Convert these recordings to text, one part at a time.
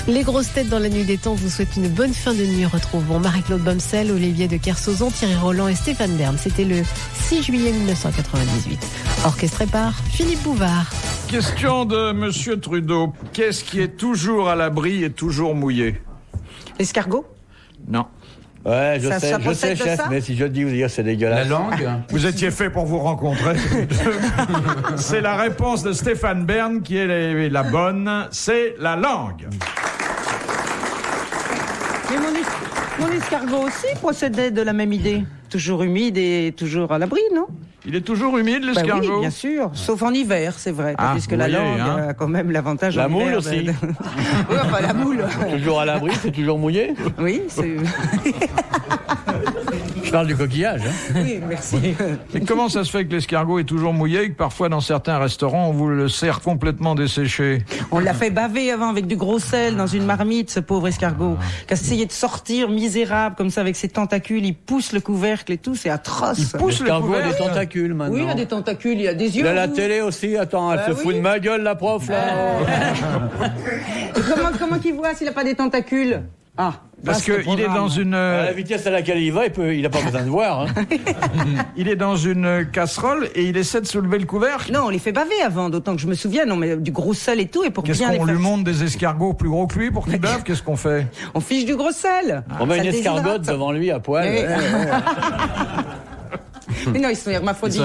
Les grosses têtes dans la nuit des temps vous souhaitent une bonne fin de nuit. Retrouvons Marie-Claude Bomsel, Olivier de Kersauzon, Thierry Roland et Stéphane Bern. C'était le 6 juillet 1998. Orchestré par Philippe Bouvard. Question de Monsieur Trudeau. Qu'est-ce qui est toujours à l'abri et toujours mouillé? L'escargot? Non. Ouais, je Ça sais, chef, mais si je dis, vous dire, c'est dégueulasse. La langue. Vous étiez fait pour vous rencontrer. C'est la réponse de Stéphane Bern qui est la bonne. C'est la langue. Mais mon escargot aussi procédait de la même idée. Toujours humide et toujours à l'abri, non? Il est toujours humide, l'escargot? Oui, bien sûr. Sauf en hiver, c'est vrai. Puisque la langue a quand même l'avantage La en moule hiver aussi. Oui, enfin, la moule. Toujours à l'abri, c'est toujours mouillé. Oui, c'est... Je parle du coquillage. Hein. Oui, merci. Et comment ça se fait que l'escargot est toujours mouillé et que parfois dans certains restaurants on vous le sert complètement desséché? On l'a fait baver avant avec du gros sel dans une marmite, ce pauvre escargot, qui a essayé de sortir misérable comme ça avec ses tentacules. Il pousse le couvercle et tout, c'est atroce. Il pousse le L'escargot a couvercle. des tentacules maintenant. Oui, il a des tentacules, il a des yeux. Il a la télé aussi, attends, elle se fout de ma gueule, la prof, là. Comment qu'il voit s'il a pas des tentacules? Parce qu'il est dans une... À la vitesse à laquelle il va, il n'a pas besoin de voir. Hein. Il est dans une casserole et il essaie de soulever le couvercle. Non, on les fait baver avant, d'autant que je me souviens, non, mais du gros sel et tout, et pour Qu'est-ce bien les qu'on faire... lui montre des escargots plus gros que lui pour qu'il bave? Qu'est-ce qu'on fait? On fiche du gros sel. On met Ça une déshydrate. escargotte devant lui à poil. Oui. Mais non, ils sont hermaphrodites.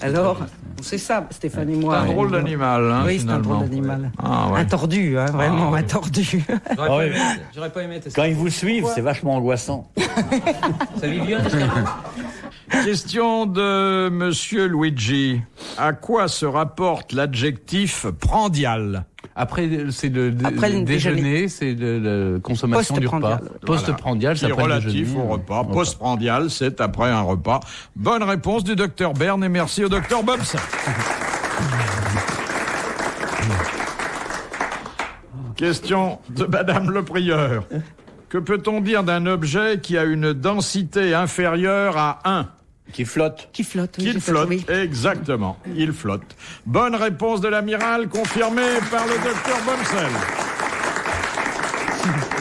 Alors, c'est ça, Stéphane et moi. C'est un drôle d'animal, hein, Oui, c'est un finalement. drôle d'animal. Ah, ouais. Un tordu, hein, vraiment, un tordu. J'aurais pas aimé tester. Quand ils vous suivent, c'est vachement angoissant. Ça vit bien, l'escargot. Question de Monsieur Luigi. À quoi se rapporte l'adjectif prandial? Après, c'est Après le déjeuner, c'est de consommation du repas. Post-prandial. Post-prandial, Qui c'est est après le relatif déjeuner. au repas. Postprandial, c'est après un repas. Bonne réponse du docteur Bern et merci au docteur Bobs. Question de Madame le Prieur. Que peut-on dire d'un objet qui a une densité inférieure à 1? Qui flotte. Qui flotte, oui. Qu'il j'ai fait- flotte, oui. exactement. Il flotte. Bonne réponse de l'amiral, confirmée par le docteur Bomsel.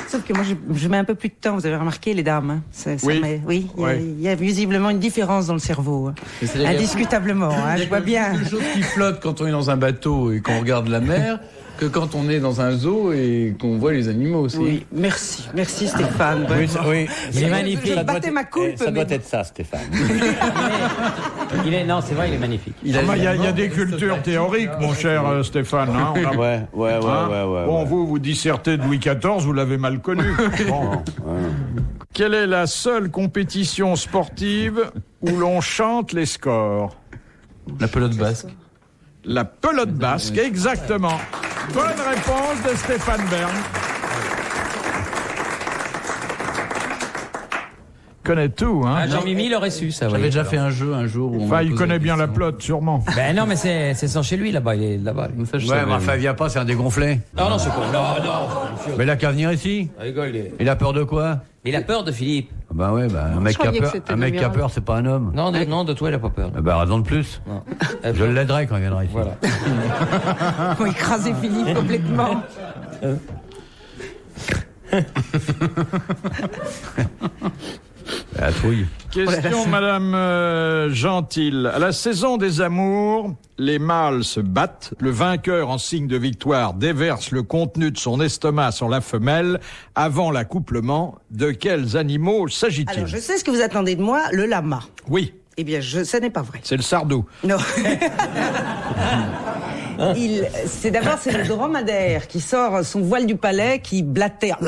Sauf que moi, je mets un peu plus de temps, vous avez remarqué, les dames. Hein. Oui. Oui, Ouais. il y a visiblement une différence dans le cerveau. Hein. Mais c'est-à-dire, Indiscutablement, hein, je vois bien. Des choses qui flottent quand on est dans un bateau et qu'on regarde la mer, que quand on est dans un zoo et qu'on voit les animaux aussi. Oui, merci Stéphane. Oui, vraiment. oui. Il est magnifique. Je Ça doit battais être- ma coupe, ça doit mais- être ça, Stéphane. Non, c'est vrai, il est magnifique. Il y a des cultures théoriques, mon cher Stéphane. Hein, on a- Ouais. Bon, vous dissertez de Louis XIV, vous l'avez mal connu. Bon. Quelle est la seule compétition sportive où l'on chante les scores? La pelote basque. La pelote basque, exactement. Bonne réponse de Stéphane Bern. Il connaît tout, hein. Jean-Mimi l'aurait su, ça, J'avais oui. déjà fait un jeu un jour où on Enfin, m'a il hein. posé connaît bien la question. pelote, sûrement. Ben non, mais c'est sans chez lui, là-bas, il est là-bas. lui. Ça, je Ouais, savais, mais enfin, oui. viens pas, c'est un dégonflé. Non, c'est quoi? Non. Mais il a qu'à venir ici. Il a peur de quoi? Il a peur de Philippe. Bah ouais, un mec qui a croyais que peur, c'était un mec qui a l'amiral. peur, c'est pas un homme. Non, de toi, il a pas peur. Bah raison de plus. Non. Je l'aiderai quand il viendra ici. Voilà. Ils ont écrasé Philippe complètement. La trouille. Question, Madame Gentil. À la saison des amours, les mâles se battent. Le vainqueur, en signe de victoire, déverse le contenu de son estomac sur la femelle. Avant l'accouplement, de quels animaux s'agit-il? Alors, je sais ce que vous attendez de moi, le lama. Oui, Eh bien, ce n'est pas vrai. c'est le sardou. Non. C'est le dromadaire qui sort son voile du palais, qui blatère,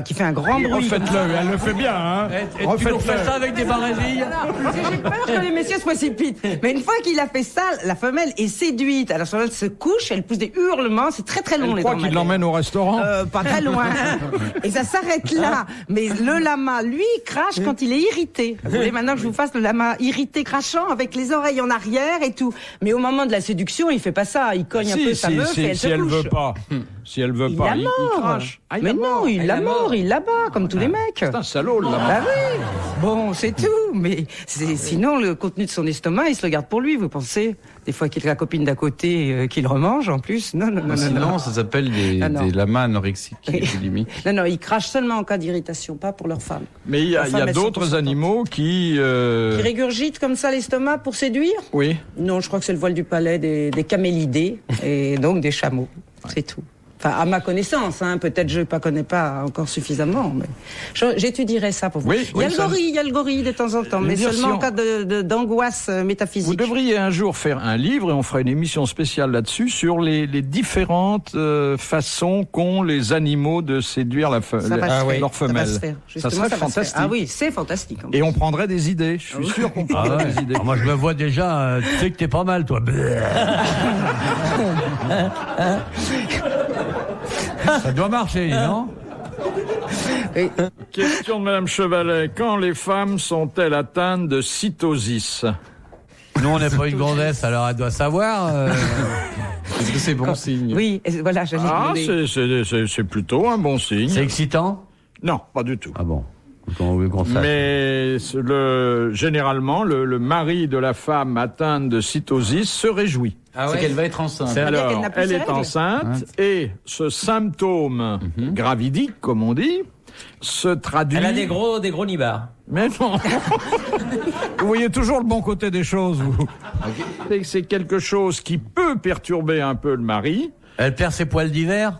qui fait un grand bruit. Refaites-le, elle le fait bien, hein. Tu nous Refaites-le. refais ça avec des barésilles? Parce que j'ai peur que les messieurs se précipitent. Mais une fois qu'il a fait ça, la femelle est séduite. Alors, la femelle se couche, elle pousse des hurlements. C'est très très long, Elle les croit qu'il dromadaires. l'emmène au restaurant. Pas très loin. Et ça s'arrête là. Mais le lama, lui, crache quand il est irrité. Vous voulez maintenant que je vous fasse le lama irrité, crachant, avec les oreilles en arrière et tout. Mais au moment de la séduction, il fait pas ça. Il cogne un peu sa meuf et elle se elle couche. veut pas. Si elle veut pas, il crache. Ah, mais non, il la mord, il la bat, comme tous les mecs. C'est un salaud, là. Bah oui. Bon, c'est tout. Mais sinon, le contenu de son estomac, il se le garde pour lui, vous pensez? Des fois qu'il a la copine d'à côté qui le remange, en plus. Non. Sinon, ça s'appelle des lamas anorexiques. Non, ils crachent seulement en cas d'irritation, pas pour leur femme. Mais il y a d'autres animaux qui régurgitent comme ça l'estomac pour séduire? Oui. Non, je crois que c'est le voile du palais des camélidés et donc des chameaux. C'est tout. Enfin, à ma connaissance, peut-être je ne connais pas encore suffisamment, mais j'étudierai ça pour vous. Oui, il y a le gorille de temps en temps, mais seulement en cas d'angoisse métaphysique. Vous devriez un jour faire un livre et on fera une émission spéciale là-dessus sur les différentes façons qu'ont les animaux de séduire leur femelle. Ça serait fantastique. Ah oui, c'est fantastique. Et on prendrait des idées. Je suis sûr qu'on prendrait des idées. Moi, je me vois déjà. Tu sais que t'es pas mal, toi. Ça doit marcher, non? Question de Madame Chevalet. Quand les femmes sont-elles atteintes de cytosis? Nous, on n'est pas une grandesse, alors elle doit savoir. Est-ce que c'est bon signe? Oui, voilà, j'allais demander. C'est plutôt un bon signe. C'est excitant? Non, pas du tout. Ah bon? Mais généralement, le mari de la femme atteinte de cytosis se réjouit. C'est qu'elle va être enceinte. Alors, elle est enceinte et ce symptôme gravidique, comme on dit, se traduit... Elle a des gros nibards. Mais non. Vous voyez toujours le bon côté des choses, vous. C'est quelque chose qui peut perturber un peu le mari. Elle perd ses poils d'hiver.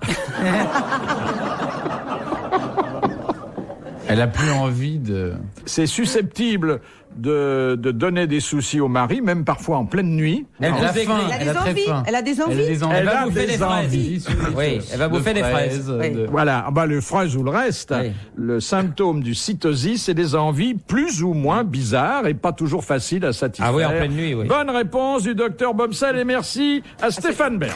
Elle a plus envie de... C'est susceptible de donner des soucis au mari, même parfois en pleine nuit. Elle a des envies. Elle va bouffer des fraises. Oui, elle va bouffer des fraises. Voilà, le fraise ou le reste. Oui. Le symptôme du cytosis, c'est des envies plus ou moins bizarres et pas toujours faciles à satisfaire. Ah oui, en pleine nuit, oui. Bonne réponse du docteur Bomsel et merci à Stéphane Bern.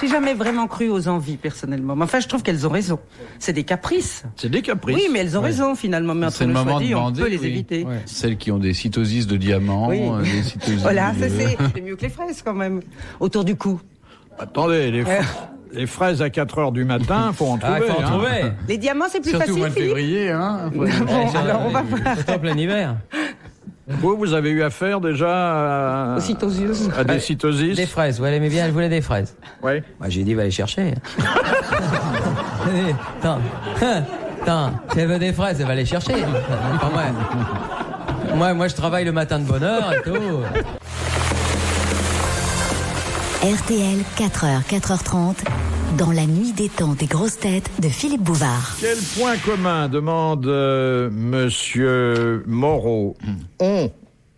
J'ai jamais vraiment cru aux envies, personnellement. Mais enfin, je trouve qu'elles ont raison. C'est des caprices. C'est des caprices. Oui, mais elles ont raison, finalement. Mais c'est le moment de on peut les éviter. Ouais. Celles qui ont des cytoses de diamants, des cytoses voilà, c'est mieux que les fraises, quand même. Autour du cou. Attendez, les fraises à 4h du matin, faut en trouver. Faut en trouver. Les diamants, c'est plus surtout facile, au mois de Philippe. février, alors, on va voir. C'est en plein hiver. Vous avez eu affaire déjà aux cytoses. À des cytoses? Des fraises, elle aimait bien, elle voulait des fraises. Oui. Moi, j'ai dit, va les chercher. Attends, si elle veut des fraises, elle va les chercher. Moi, je travaille le matin de bonne heure et tout. RTL, 4h, 4h30, dans la nuit des temps des grosses têtes de Philippe Bouvard. Quel point commun, demande Monsieur Moreau, ont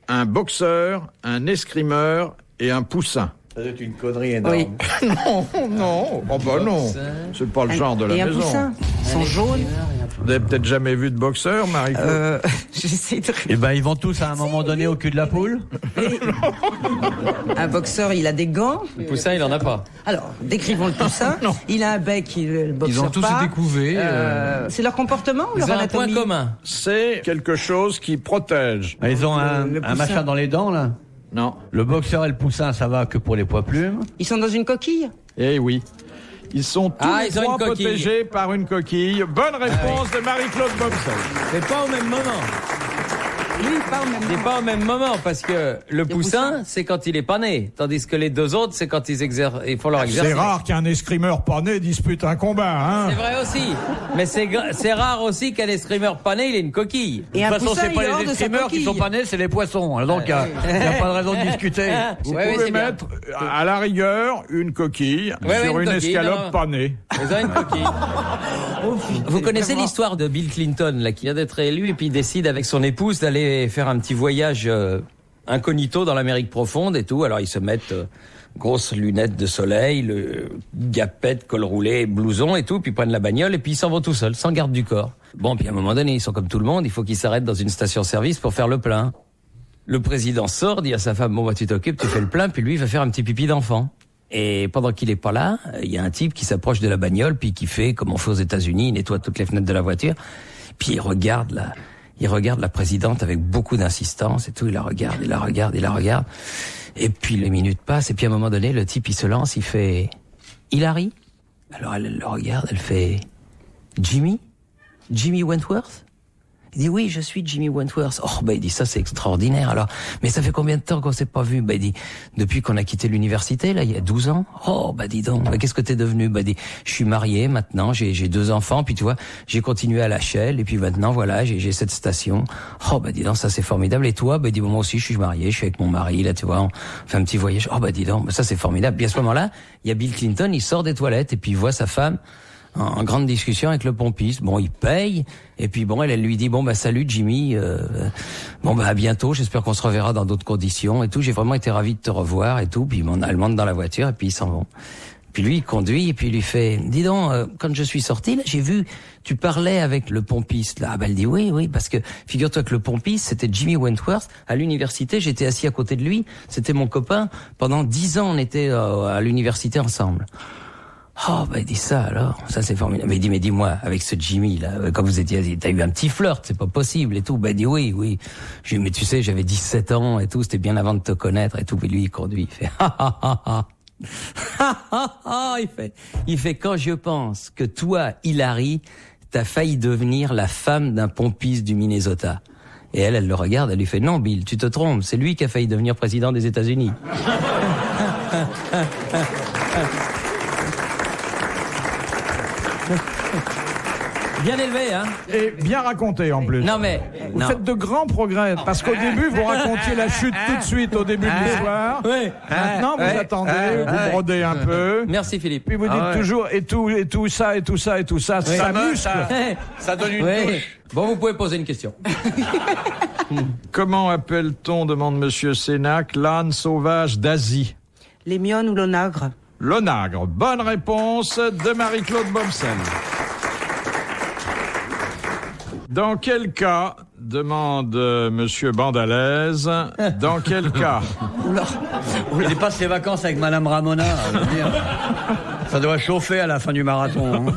un boxeur, un escrimeur et un poussin? C'est une connerie énorme. Oui. Non. Oh bah non. C'est pas le genre de la et maison. Un poussin. Ils sont jaunes. Vous avez peut-être jamais vu de boxeur, Marie-Claude? J'essaie de... Eh ben, ils vont tous à un moment donné au cul de la poule. Un boxeur, il a des gants. Le poussin, il en a pas. Alors, décrivons le poussin. Il a un bec, le boxeur Ils ont tous été couvés. C'est leur comportement ou Ils leur ont un point anatomie? commun. C'est quelque chose qui protège. Ils ont un poussin. machin dans les dents, là. Non. Le boxeur et le poussin, ça va que pour les poids plumes. Ils sont dans une coquille? Eh oui. Ils sont tous les ils ont trois une coquille. protégés par une coquille. Bonne réponse de Marie-Claude Bomsel. Mais pas au même moment. Oui, pas au même C'est moment. pas au même moment, parce que le poussin, poussins. c'est quand il est pas né. Tandis que les deux autres, c'est quand ils font leur exercice. C'est rare qu'un escrimeur pas né dispute un combat, hein. C'est vrai aussi. Mais c'est rare aussi qu'un escrimeur pas né, il ait une coquille. Et De un toute façon, poussin, c'est pas il est hors les de sa escrimeurs qui coquille. sont pas nés, c'est les poissons. Alors donc, il n'y a pas de raison de discuter. Vous Ouais, pouvez c'est bien. mettre, à la rigueur, une coquille sur une une coquille, escalope non. pas née. Ils ont une coquille. Vous connaissez l'histoire de Bill Clinton, là, qui vient d'être élu, et puis il décide avec son épouse d'aller faire un petit voyage incognito dans l'Amérique profonde et tout. Alors ils se mettent grosses lunettes de soleil, le gapette, col roulé, blouson et tout, puis ils prennent la bagnole et puis ils s'en vont tout seuls, sans garde du corps. Bon, puis à un moment donné, ils sont comme tout le monde, il faut qu'ils s'arrêtent dans une station-service pour faire le plein. Le président sort, dit à sa femme, bon bah tu t'occupes, tu fais le plein, puis lui il va faire un petit pipi d'enfant. Et pendant qu'il est pas là, il y a un type qui s'approche de la bagnole, puis qui fait, comme on fait aux États-Unis, il nettoie toutes les fenêtres de la voiture, puis il regarde la présidente avec beaucoup d'insistance et tout, il la regarde. Et puis les minutes passent, et puis à un moment donné, le type, il se lance, il fait « Hilary ?» Alors elle le regarde, elle fait « Jimmy Wentworth ?» Il dit oui, je suis Jimmy Wentworth. Oh, il dit ça, c'est extraordinaire. Alors, mais ça fait combien de temps qu'on s'est pas vu? Il dit depuis qu'on a quitté l'université, là, il y a 12 ans. Oh, dis donc, qu'est-ce que t'es devenu? Il dit je suis marié maintenant, j'ai 2 enfants, puis tu vois, j'ai continué à la Shell, et puis maintenant voilà, j'ai cette station. Oh, dis donc, ça c'est formidable. Et toi? Il dit moi aussi, je suis marié, je suis avec mon mari, là, tu vois, on fait un petit voyage. Oh, dis donc, ça c'est formidable. Puis à ce moment-là, il y a Bill Clinton, il sort des toilettes et puis il voit sa femme en grande discussion avec le pompiste. Bon, il paye, et puis bon, elle lui dit salut Jimmy, à bientôt, j'espère qu'on se reverra dans d'autres conditions et tout. J'ai vraiment été ravi de te revoir et tout. Puis elle monte dans la voiture et puis ils s'en vont. Puis lui, il conduit et puis il lui fait dis donc, quand je suis sorti là, j'ai vu tu parlais avec le pompiste là. Elle dit oui, parce que figure-toi que le pompiste c'était Jimmy Wentworth à l'université. J'étais assis à côté de lui, c'était mon copain. Pendant 10 ans, on était à l'université ensemble. Oh, il dit ça alors, ça c'est formidable. Mais il dit, mais dis-moi, avec ce Jimmy là, quand vous étiez, t'as eu un petit flirt, c'est pas possible et tout. Il dit oui. Mais tu sais, j'avais 17 ans et tout, c'était bien avant de te connaître et tout. Puis lui, il conduit, il fait il fait quand je pense que toi, Hilary, t'as failli devenir la femme d'un pompiste du Minnesota. Et elle le regarde, elle lui fait non, Bill, tu te trompes, c'est lui qui a failli devenir président des États-Unis. Bien élevé, hein? Et bien raconté, en plus. Non, mais... Vous faites de grands progrès, parce qu'au début, vous racontiez la chute tout de suite au début de l'histoire. Oui. Maintenant, vous attendez, vous brodez un peu. Merci, Philippe. Puis vous dites toujours, et tout ça, ça muscle. Ça donne une touche. Bon, vous pouvez poser une question. Comment appelle-t-on, demande Monsieur Sénac, l'âne sauvage d'Asie? Les mionnes ou l'onagre? L'onagre. Bonne réponse de Marie-Claude Bomsel. Dans quel cas, demande Monsieur Bandalaise, dans quel cas? Il passe ses vacances avec Madame Ramona. Ça doit chauffer à la fin du marathon. Hein.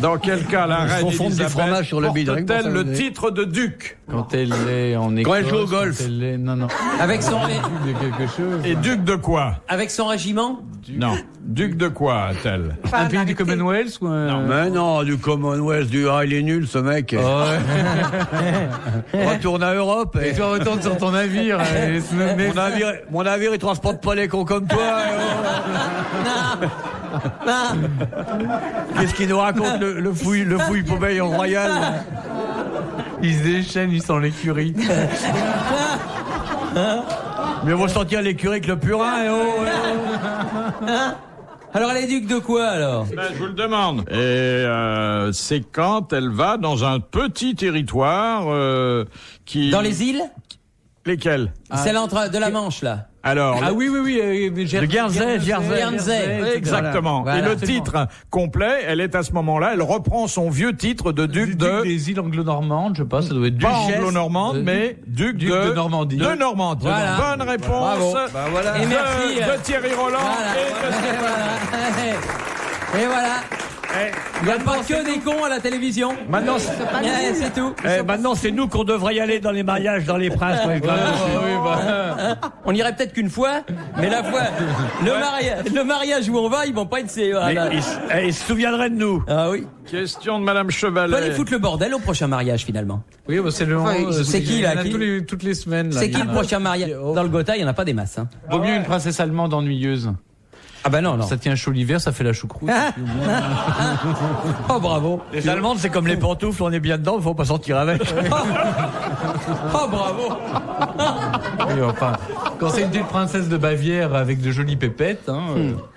Dans quel cas la reine Elisabeth du fromage sur le bidon, porte-t-elle le titre de duc? Quand elle est en Écosse. Quand elle joue au golf. Non. Avec son... De quelque chose. Et duc de quoi? Avec son régiment? Non. Duc de quoi a-t-elle? Un pays du Commonwealth ou un... Non. Mais non, du Commonwealth, il est nul ce mec. On retourne à Europe. Et tu retournes sur ton navire. Mon navire, il transporte pas les cons comme toi. Qu'est-ce qu'il nous raconte le fouille poubelle royal? Il se déchaîne, il sent l'écurie. Mais on va sentir l'écurie que le purin. Alors elle est duc de quoi alors? Je vous le demande. Et c'est quand elle va dans un petit territoire qui... Dans les îles? Lesquelles? Celle de la Manche là. Alors, oui. Le Guernsey. Exactement. Voilà, et le titre complet, elle est à ce moment-là, elle reprend son vieux titre de duc des îles anglo-normandes, je sais pas, ça doit être pas anglo-normande, mais duc de Normandie. De Normandie. Voilà. Bonne réponse. Bravo. Voilà. Et merci. De Thierry Roland et de Stéphane. Et voilà. Il n'y a pas que des cons à la télévision. Maintenant, c'est tout. maintenant, c'est nous qu'on devrait y aller dans les mariages, dans les princes. On irait peut-être qu'une fois, mais la fois, le mariage où on va, ils vont pas être... Ils se souviendraient de nous. Ah oui. Question de Madame On Chevalet. peut aller foutre le bordel au prochain mariage finalement. Oui, c'est le c'est qui là toutes les semaines. Là, c'est qui le prochain mariage? Dans le Gotha, il n'y en a pas des masses. Hein. Vaut mieux une princesse allemande ennuyeuse. Ah bah non. Ça tient chaud l'hiver, ça fait la choucroute. Oh bravo. Les Allemandes, c'est comme les pantoufles, on est bien dedans, il faut pas sortir avec. Oh bravo. Oui, enfin, quand c'est une petite princesse de Bavière avec de jolies pépettes.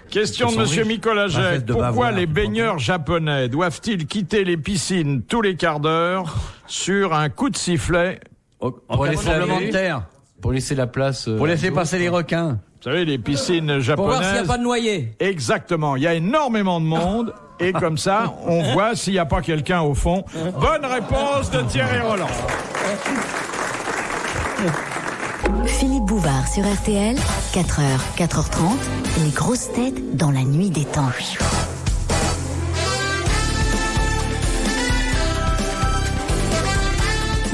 Question de Monsieur Micolaget. Pourquoi les baigneurs japonais doivent-ils quitter les piscines tous les quarts d'heure sur un coup de sifflet? Pour laisser tremblement de terre. Pour laisser la place. Pour laisser passer les requins. Vous savez, les piscines japonaises... Pour voir s'il n'y a pas de noyés. Exactement. Il y a énormément de monde. Et comme ça, on voit s'il n'y a pas quelqu'un au fond. Bonne réponse de Thierry Roland. Philippe Bouvard sur RTL, 4h, 4h30, les grosses têtes dans la nuit des temps.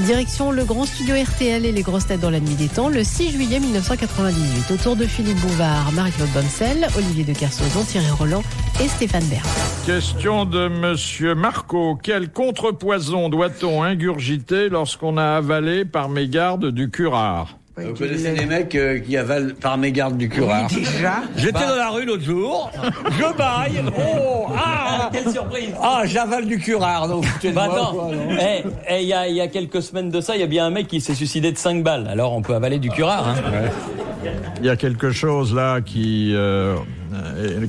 Direction le grand studio RTL et les grosses têtes dans la nuit des temps, le 6 juillet 1998. Autour de Philippe Bouvard, Marie-Claude Boncel, Olivier de Kersauzon, Thierry Roland et Stéphane Bern. Question de monsieur Marco. Quel contrepoison doit-on ingurgiter lorsqu'on a avalé par mégarde du curare? Vous connaissez des mecs qui avalent par mégarde du curare? Oui, déjà. J'étais dans la rue l'autre jour, je baille, oh, ah, Quelle surprise! ah, j'avale du curare. Donc, Attends, il y a quelques semaines de ça, il y a bien un mec qui s'est suicidé de 5 balles. Alors on peut avaler du curare. Hein. Il y a quelque chose là qui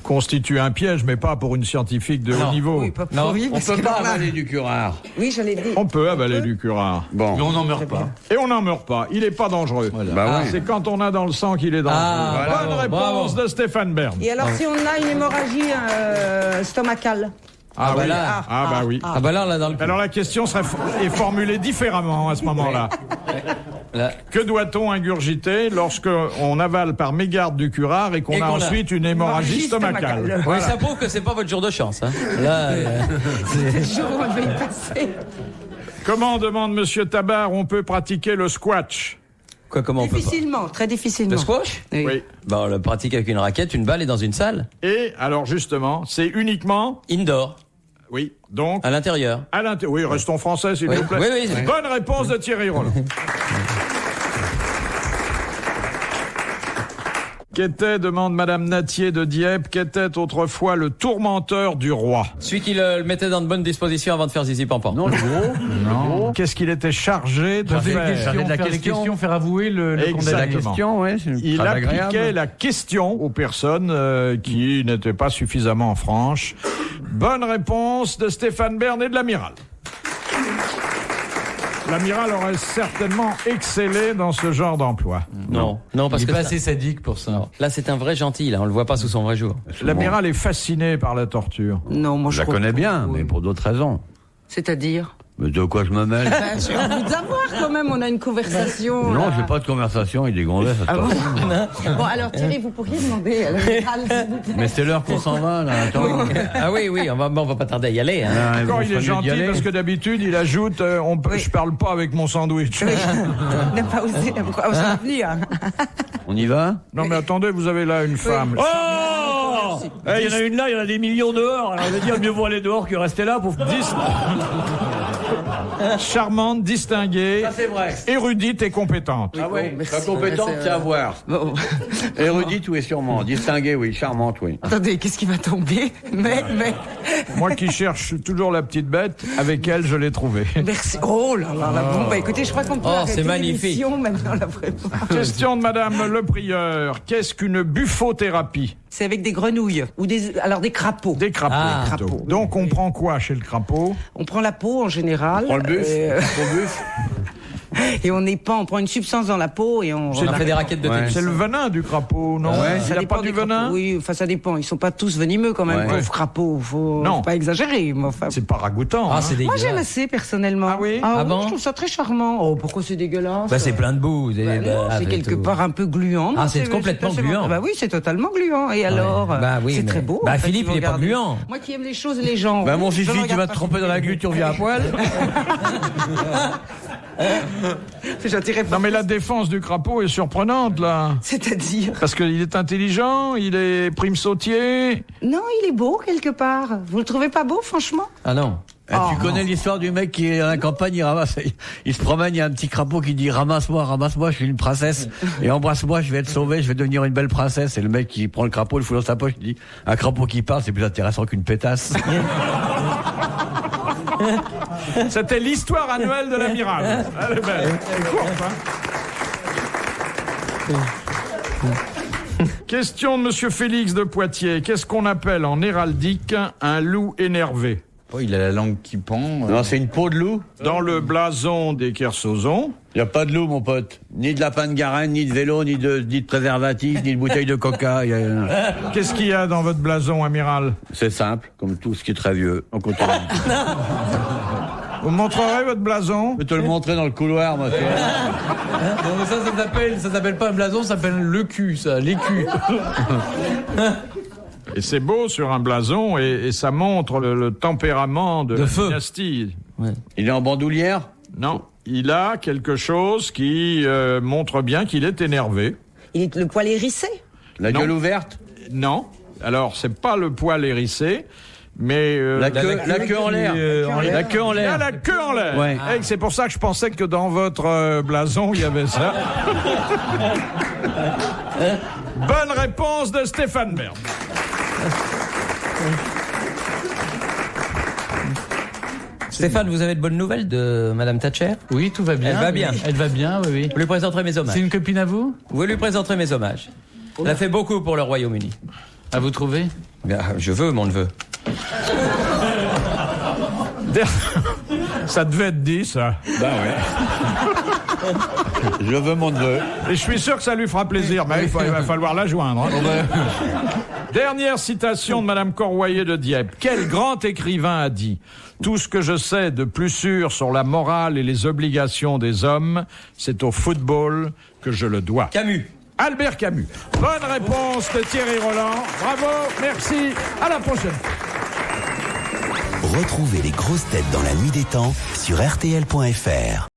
constitue un piège, mais pas pour une scientifique de haut niveau. Oui, pas pour Non, lui, on parce peut que pas là- avaler du curare. Oui, j'allais dire. On peut avaler du curare. Bon. Mais on n'en meurt pas. Et on n'en meurt pas. Il n'est pas dangereux. Bah ouais. C'est quand on a dans le sang qu'il est dangereux. Ah, Bonne bravo, réponse de Stéphane Bern. Et alors, si on a une hémorragie stomacale? Ah, oui. voilà. Ah bah oui. Ah bah là, on l'a dans le cul. Alors la question est formulée différemment à ce moment-là. Là. Que doit-on ingurgiter lorsque on avale par mégarde du curare et qu'on Et a qu'on a ensuite une hémorragie stomacale? Oui, Voilà. ça prouve que c'est pas votre jour de chance. Hein. Là, C'est le jour où on va y passer. Comment, demande monsieur Tabar, on peut pratiquer le squash? quoi, comment on peut pas? Difficilement, très difficilement. Le squash? Oui. Oui. Bah, on le pratique avec une raquette, une balle et dans une salle. Et alors justement, c'est uniquement... Indoor, Oui, donc... à l'intérieur. À l'intérieur. Oui, restons français, s'il Oui. vous plaît. Oui, oui. Bonne réponse de Thierry Roland. Qu'était, demande Madame Natier de Dieppe, qu'était autrefois le tourmenteur du roi? Celui qui le mettait dans de bonnes dispositions avant de faire zizi pampan. Non, le gros. Non. Qu'est-ce qu'il était chargé de Poser faire? des questions, de la faire des question. questions, faire avouer le condamné. Exactement. La question, ouais, c'est Il très appliquait agréable. la question aux personnes qui n'étaient pas suffisamment franches. Bonne réponse de Stéphane Bern et de l'amiral. L'amiral aurait certainement excellé dans ce genre d'emploi. Non, non, parce Il que est pas ça- assez sadique pour ça. non. Là, c'est un vrai gentil. Là, on le voit pas sous son vrai jour. L'amiral est fasciné par la torture. Non, moi Je la connais bien, mais pour d'autres raisons. C'est-à-dire? Mais de quoi je me mêle? Ben, j'ai envie de savoir quand même, on a une conversation. Non, là. j'ai pas de conversation, il est gonzesse. Ah bon? Bon, alors Thierry, vous pourriez demander à l'amiral, s'il vous plaît. Mais c'est l'heure qu'on s'en va, là. Attends. Ah oui, oui, on va pas tarder à y aller. Hein. Ah, Encore, bon, il ça est mieux d'y gentil aller. parce que d'habitude, il ajoute je parle pas avec mon sandwich. Oui. N'a pas osé, pourquoi oser venir? On y va? Non, mais attendez, vous avez là une femme. Oh! Il y en a une là, il y en a des millions dehors. Alors, je veux dire, mieux vaut aller dehors que rester là pour... Charmante, distinguée, Ça, c'est vrai. érudite et compétente. Ah ouais, merci. pas compétente, Ouais, c'est c'est à voir. Bon. Érudite, oui, sûrement. Distinguée, oui. Charmante, oui. Attendez, qu'est-ce qui va tomber? Mais, Moi qui cherche toujours la petite bête, avec elle, je l'ai trouvée. merci. Oh là là là. Bon, bah écoutez, je crois qu'on peut Oh, arrêter c'est magnifique. l'émission maintenant, la vraie fois. Question de Madame Le Prieur. Qu'est-ce qu'une buffothérapie? C'est avec des grenouilles ou alors des crapauds. Des crapauds. Ah. plutôt. Crapauds. Donc on prend quoi chez le crapaud? On prend la peau en général. On prend le buff. Au buff. Et on prend une substance dans la peau et on. On a fait des raquettes de Ouais. tennis. C'est le venin du crapaud, non? Ouais. Il n'a pas du des crapauds. venin? Oui, enfin ça dépend. Ils sont pas tous venimeux quand même, Ouais. pauvres crapauds. Faut Non. pas exagérer. Mais enfin. C'est pas ragoûtant. Ah, hein. c'est Moi dégueulasse. j'aime assez personnellement. Ah oui Ah oui, bon je trouve ça très charmant. Oh, pourquoi c'est dégueulasse? Bah, c'est plein de boue. Bah non, c'est quelque part un peu gluant. Ah, Non, c'est complètement assez gluant. bon. Bah oui, c'est totalement gluant. Et alors, Bah oui, c'est mais- très beau. Bah, en fait, Philippe, si vous il est pas regardez. gluant. Moi qui aime les choses et les gens. Ben, mon je le fifi, tu regarde vas te pas tromper dans la glu, tu reviens à poil. J'attirais pas. Non mais la défense du crapaud est surprenante là. C'est-à-dire? Parce qu'il est intelligent, il est prime sautier. Non, il est beau quelque part. Vous le trouvez pas beau, franchement? Ah non. Tu connais l'histoire du mec qui est à la campagne, il se promène, il y a un petit crapaud qui dit ramasse-moi, je suis une princesse, et embrasse-moi, je vais être sauvé, je vais devenir une belle princesse. Et le mec qui prend le crapaud, le fout dans sa poche, il dit un crapaud qui parle, c'est plus intéressant qu'une pétasse. C'était l'histoire annuelle de l'amiral. Elle est belle. Elle est courte, hein. Question de Monsieur Félix de Poitiers. Qu'est-ce qu'on appelle en héraldique un loup énervé? Oh, il a la langue qui pend. Non, c'est une peau de loup. Dans le blason des Kersauzon, Il n'y a pas de loup, mon pote. Ni de lapin de Garenne, ni de vélo, ni de préservatif, ni de bouteille de coca. qu'est-ce qu'il y a dans votre blason, amiral? C'est simple, comme tout ce qui est très vieux. On continue. Vous me montrerez votre blason? Je peux te le montrer dans le couloir, moi. Non, mais ça s'appelle pas un blason, ça s'appelle le cul, ça, l'écu. Et c'est beau sur un blason et ça montre le tempérament de la feu. dynastie. Il est en bandoulière? Non. il a quelque chose qui montre bien qu'il est énervé. Le poil hérissé? La Non. gueule ouverte. Non. Alors, c'est pas le poil hérissé, mais... La queue en l'air. La queue en il a l'air. la queue en l'air. Ouais. Et c'est pour ça que je pensais que dans votre blason, il y avait ça. Bonne réponse de Stéphane Bern. Stéphane, vous avez de bonnes nouvelles de Madame Thatcher? Oui, tout va bien. Elle va bien. Elle va bien, oui, oui. Vous lui présenterez mes hommages. C'est une copine à vous? Vous lui présenterez mes hommages. Elle a fait beaucoup pour le Royaume-Uni. À vous trouver? Bien, je veux mon neveu. Ça devait être dit, ça. Bah ouais. Je veux mon neveu. Et je suis sûr que ça lui fera plaisir, mais il va falloir la joindre. Hein. Dernière citation de Madame Corroyer de Dieppe. Quel grand écrivain a dit « Tout ce que je sais de plus sûr sur la morale et les obligations des hommes, c'est au football que je le dois. » Camus. Albert Camus. Bonne réponse de Thierry Roland. Bravo, merci, à la prochaine. Retrouvez les grosses têtes dans la nuit des temps sur RTL.fr.